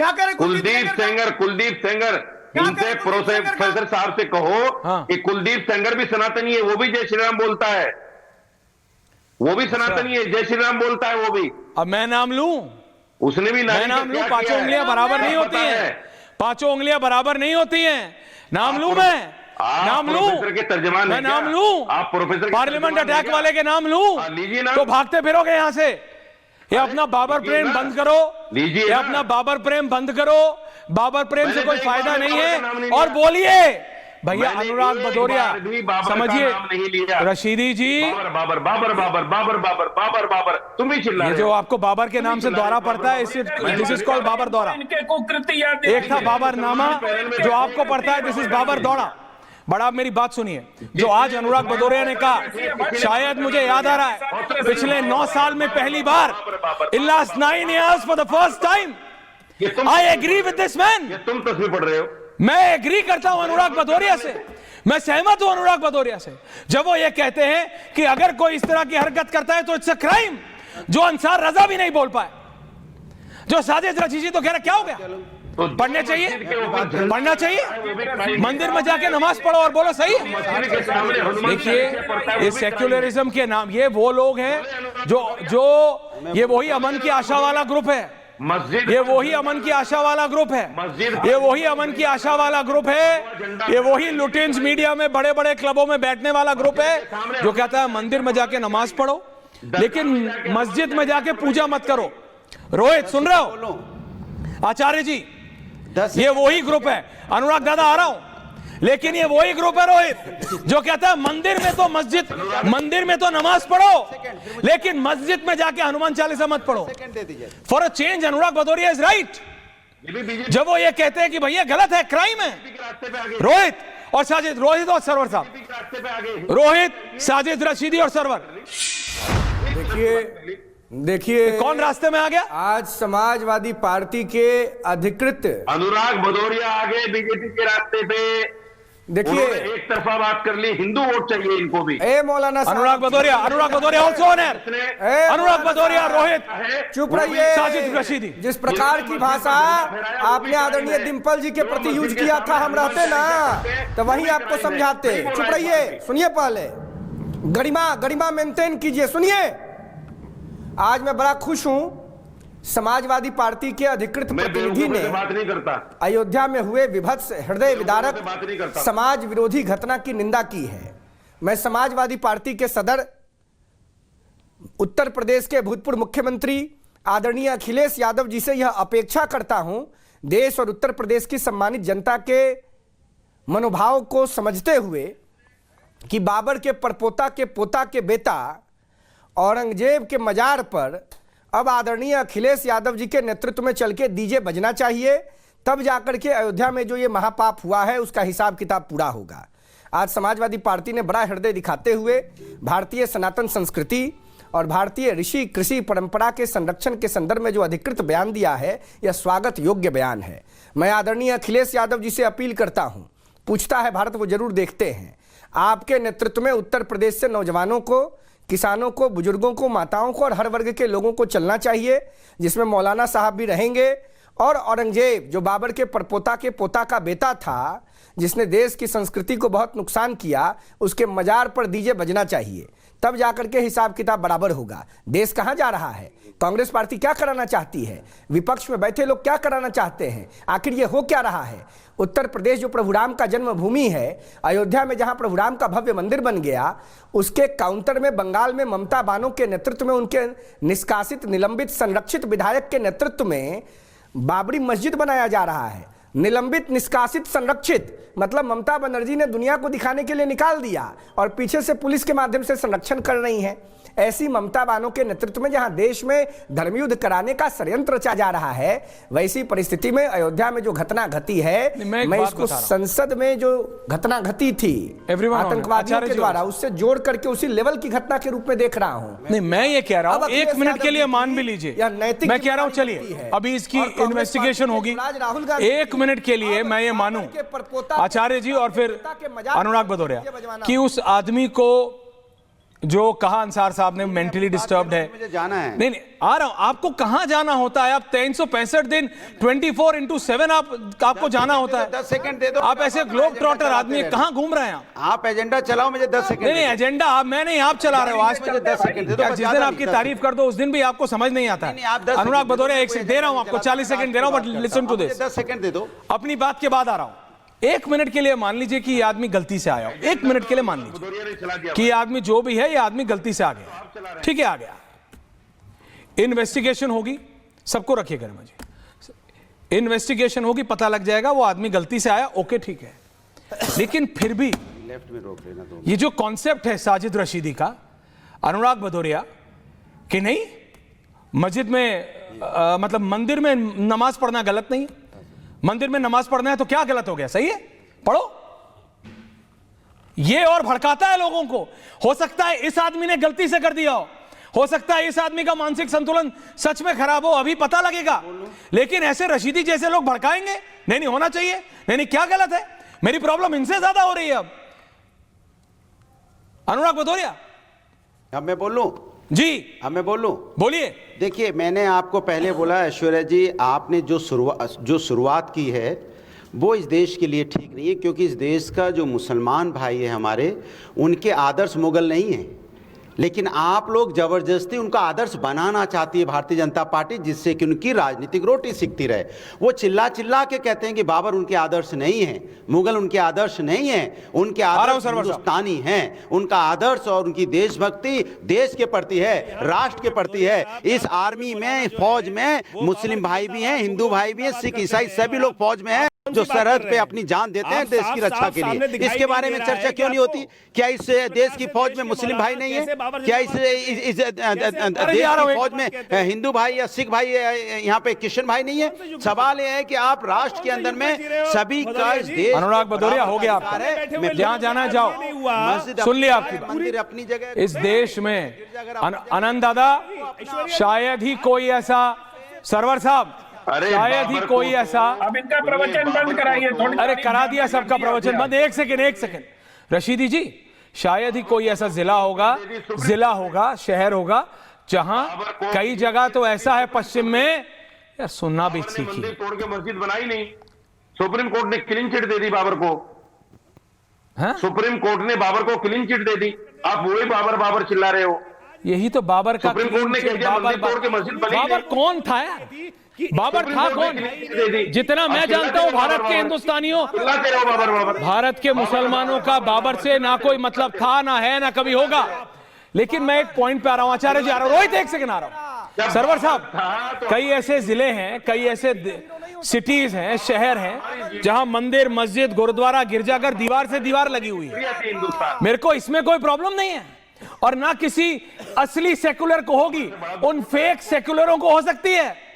क्या करें? कुलदीप सेंगर इनसे प्रोफेसर साहब से कहो कि कुलदीप सेंगर भी सनातनी है, वो भी जय श्री राम बोलता है, वो भी सनातनी है, जय श्री राम बोलता है वो भी। अब मैं नाम लूं? उसने भी मैं नाम लूं? पांचों उंगलियां बराबर नहीं होती हैं, पांचों उंगलियां बराबर नहीं होती हैं। नाम लूं? मैं नाम लूं? के तर्जमान मैं नाम लूं? आप प्रोफेसर पार्लियामेंट अटैक वाले के नाम लूं? लीजिए ना, तो भागते फिरोगे यहां से। ये अपना बाबर प्रेम बंद करो, लीजिए ये अपना बाबर प्रेम बंद करो। बाबर प्रेम से कोई फायदा नहीं है। और बोलिए भैया अनुराग भदौरिया, समझिए रशीदी जी, बाबर बाबर बाबर बाबर बाबर बाबर बाबर तुम भी चिल्ला रहे हो। जो आपको बाबर के नाम से दौरा पड़ता है, दिस इज कॉल्ड बाबर दौरा। एक था बाबर नामा जो आपको पड़ता है, दिस इज बाबर दौरा। बड़ा मेरी बात सुनिए, जो आज अनुराग भदौरिया ने कहा, शायद मुझे याद आ रहा है पिछले 9 साल में पहली बार, in last 9 years for the first time I agree with this man. तुम तस्वीर पढ़ रहे हो। मैं एग्री करता हूं अनुराग भदौरिया से, मैं सहमत हूं अनुराग भदौरिया से जब वो ये कहते हैं कि अगर कोई इस तरह की हरकत करता है तो इट्स अ क्राइम। जो अंसार रजा भी नहीं बोल पाए, जो साजिश रची थी, तो कह रहा क्या हो गया? पढ़ने चाहिए, पढ़ना चाहिए, मंदिर में जाके नमाज पढ़ो और बोलो सही है। देखिए इस सेक्युलरिज्म के नाम, ये वो लोग हैं जो ये वही अमन की आशा वाला ग्रुप है, ये वही अमन की आशा वाला ग्रुप है, ये वही अमन की आशा वाला ग्रुप है, ये वही लुटेंस मीडिया में बड़े बड़े क्लबों में बैठने वाला ग्रुप है जो कहता है मंदिर में जाके नमाज पढ़ो लेकिन मस्जिद में जाके पूजा मत करो। रोहित सुन रहे हो? आचार्य जी, ये वही ग्रुप है। अनुराग दादा आ रहा हूं, लेकिन ये वही ग्रुप है रोहित जो कहता है मंदिर में तो नमाज पढ़ो लेकिन मस्जिद में जाके हनुमान चालीसा मत पढ़ो। For a change Anurag Bhadauria is right जब वो ये कहते हैं कि भैया गलत है, क्राइम है। रोहित और साजिद, रोहित और सरवर साहब, रोहित, साजिद, रशीदी और सरवर, देखिए कौन रास्ते में आ गया? आज समाजवादी पार्टी के अधिकृत अनुराग भदौरिया आगे बीजेपी के रास्ते पे। देखिए एक तरफा बात कर ली, हिंदू वोट चाहिए इनको भी। मौलाना अनुराग भदौरिया ऑल्सो ऑन एयर। अनुराग भदौरिया, रोहित, चुप रहिए। साजिद रशीदी, जिस प्रकार की भाषा आपने आदरणीय डिंपल जी के प्रति यूज किया था, हम रहते ना तो वही आपको समझाते। चुप रहिए, सुनिए, पहले गरिमा मेंटेन कीजिए। सुनिए, आज मैं बड़ा खुश हूं, समाजवादी पार्टी के अधिकृत प्रतिनिधि ने बात नहीं करता, अयोध्या में हुए विभत्स हृदय विदारक समाज विरोधी घटना की निंदा की है। मैं समाजवादी पार्टी के सदर, उत्तर प्रदेश के भूतपूर्व मुख्यमंत्री आदरणीय अखिलेश यादव जी से यह अपेक्षा करता हूं, देश और उत्तर प्रदेश की सम्मानित जनता के मनोभाव को समझते हुए, कि बाबर के परपोता के पोता के बेटा औरंगजेब के मजार पर अब आदरणीय अखिलेश यादव जी के नेतृत्व में चल के डीजे बजना चाहिए, तब जाकर के अयोध्या में जो ये महापाप हुआ है उसका हिसाब किताब पूरा होगा। आज समाजवादी पार्टी ने बड़ा हृदय दिखाते हुए भारतीय सनातन संस्कृति और भारतीय ऋषि कृषि परंपरा के संरक्षण के संदर्भ में जो अधिकृत बयान दिया है, यह स्वागत योग्य बयान है। मैं आदरणीय अखिलेश यादव जी से अपील करता हूँ, पूछता है भारत वो जरूर देखते हैं, आपके नेतृत्व में उत्तर प्रदेश से नौजवानों को, किसानों को, बुजुर्गों को, माताओं को और हर वर्ग के लोगों को चलना चाहिए, जिसमें मौलाना साहब भी रहेंगे। और औरंगजेब जो बाबर के परपोता के पोता का बेटा था, जिसने देश की संस्कृति को बहुत नुकसान किया, उसके मजार पर डीजे बजना चाहिए, तब जाकर के हिसाब किताब बराबर होगा। देश कहाँ जा रहा है? कांग्रेस पार्टी क्या कराना चाहती है? विपक्ष में बैठे लोग क्या कराना चाहते हैं? आखिर ये हो क्या रहा है? उत्तर प्रदेश जो प्रभु राम का जन्मभूमि है, अयोध्या में जहां प्रभु राम का भव्य मंदिर बन गया, उसके काउंटर में बंगाल में ममता बानो के नेतृत्व में, उनके निष्कासित, निलंबित, संरक्षित विधायक के नेतृत्व में बाबरी मस्जिद बनाया जा रहा है। निलंबित, निष्कासित, संरक्षित, मतलब ममता बनर्जी ने दुनिया को दिखाने के लिए निकाल दिया और पीछे से पुलिस के माध्यम से संरक्षण कर रही हैं। ऐसी ममता बानो के नेतृत्व में जहां देश में धर्मयुद्ध कराने का षड्यंत्र रचा जा रहा है, वैसी परिस्थिति में अयोध्या में जो घटना घटी है, मैं इसको संसद में जो घटना घटी थी आतंकवादियों के द्वारा, उससे जोड़ करके उसी लेवल की घटना के रूप में देख रहा हूं। नहीं, मैं ये कह रहा हूं, एक मिनट के लिए मान भी लीजिए, मैं कह रहा हूं चलिए अभी इसकी इन्वेस्टिगेशन होगी, एक मिनट के लिए मैं ये मानूं आचार्य जी और फिर अनुराग भदौरिया कि उस आदमी को जो कहा अंसार साहब ने मेंटली डिस्टर्ब्ड है, मुझे जाना है। नहीं आ रहा हूं। आपको कहां जाना होता है? आप 365 दिन 24/7 आपको जाना होता है। 10 सेकंड दे दो। आप ऐसे ग्लोब ट्रॉटर आदमी हैं, कहां घूम रहे हैं आप एजेंडा चलाओ, मुझे 10 सेकंड। नहीं एजेंडा आप, मैं नहीं, आप चला रहे हो। आज मुझे 10 सेकंड दे दो। जिस दिन आपकी तारीफ कर दो उस दिन भी आपको समझ नहीं आता है। अनुराग भदौरिया, एक सेकंड दे रहा हूं आपको, 40 सेकंड दे रहा हूं, but listen to this. 10 second दे दो। अपनी बात के बाद आ रहा हूं। 1 मिनट के लिए मान लीजिए कि ये आदमी गलती से आया हो, 1 मिनट के लिए मान लीजिए कि ये आदमी जो भी है, ये आदमी गलती से आ गया, ठीक है, आ गया। इन्वेस्टिगेशन होगी, सबको रखिएगा मुझे, इन्वेस्टिगेशन होगी, पता लग जाएगा वो आदमी गलती से आया, ओके ठीक है। लेकिन फिर भी लेफ्ट में रोक लेना तो। ये जो कॉन्सेप्ट है साजिद रशीदी का, अनुराग भदौरिया, कि नहीं मस्जिद में मतलब मंदिर में नमाज पढ़ना गलत नहीं है, मंदिर में नमाज पढ़ना है तो क्या गलत हो गया? सही है, पढ़ो। ये और भड़काता है लोगों को। हो सकता है इस आदमी ने गलती से कर दिया हो सकता है इस आदमी का मानसिक संतुलन सच में खराब हो, अभी पता लगेगा। लेकिन ऐसे रशीदी जैसे लोग भड़काएंगे, नहीं होना चाहिए, नहीं क्या गलत है? मेरी प्रॉब्लम इनसे ज्यादा हो रही है अब। अनुराग भदौरिया, अब मैं बोलूं? जी अब मैं बोलूं? बोलिए। देखिए, मैंने आपको पहले बोला ऐश्वर्या जी, आपने जो शुरुआत की है वो इस देश के लिए ठीक नहीं है, क्योंकि इस देश का जो मुसलमान भाई है हमारे, उनके आदर्श मुगल नहीं है, लेकिन आप लोग जबरदस्ती उनका आदर्श बनाना चाहती है भारतीय जनता पार्टी, जिससे कि उनकी राजनीतिक रोटी सिकती रहे। वो चिल्ला चिल्ला के कहते हैं कि बाबर उनके आदर्श नहीं है, मुगल उनके आदर्श नहीं है, उनके आदर्श हिंदुस्तानी हैं। उनका आदर्श और उनकी देशभक्ति देश के प्रति है, राष्ट्र के प्रति है। इस आर्मी में, फौज में मुस्लिम भाई भी हैं, हिंदू भाई भी हैं, सिख ईसाई सभी लोग फौज में हैं, जो सरहद पे अपनी जान देते हैं देश की रक्षा के लिए। इसके बारे में चर्चा क्यों नहीं होती? क्या इस देश की फौज में मुस्लिम भाई नहीं है? क्या इस देश की फौज में हिंदू भाई या सिख भाई, यहाँ पे क्रिश्चियन भाई नहीं है? सवाल यह है कि आप राष्ट्र के अंदर में सभी का इस देश। अनुराग भदौरिया, हो गया आपका, जहां जाना जाओ, सुन लिया आपकी मंदिर अपनी जगह। इस देश में आनंद दादा, शायद ही कोई ऐसा, सरवर साहब, शायद ही कोई ऐसा, अब इनका प्रवचन बंद कराइए। अरे करा दिया सबका प्रवचन बंद। एक सेकंड रशीदी जी, शायद ही कोई ऐसा जिला होगा, शहर होगा, जहां कई जगह तो ऐसा है पश्चिम में, यार सुनना भी सीखिए। मंदिर तोड़ के मस्जिद बनाई नहीं, सुप्रीम कोर्ट ने क्लीन चिट दे दी बाबर को। सुप्रीम कोर्ट ने बाबर को क्लीन चिट दे दी, आप वही बाबर चिल्ला रहे हो। यही तो बाबर का सुप्रीम कोर्ट ने कह दिया मंदिर तोड़ के मस्जिद बनी। बाबर कौन था यार? बाबर था कौन? जितना मैं जानता हूं भारत के हिंदुस्तानियों, भारत के मुसलमानों का बाबर से ना कोई मतलब था, ना है, ना कभी होगा। लेकिन मैं एक पॉइंट पे आ रहा हूं, आचार्य जी आ रहा हूं, रोहित एक सेकंड आ रहा हूं। सरवर साहब, कई ऐसे जिले हैं, कई ऐसे सिटीज हैं, शहर हैं, जहां मंदिर, मस्जिद, गुरुद्वारा, गिरजाघर दीवार से दीवार लगी हुई है। मेरे को इसमें कोई प्रॉब्लम नहीं है, और ना किसी असली सेकुलर को होगी, उन फेक सेकुलरों को हो सकती है।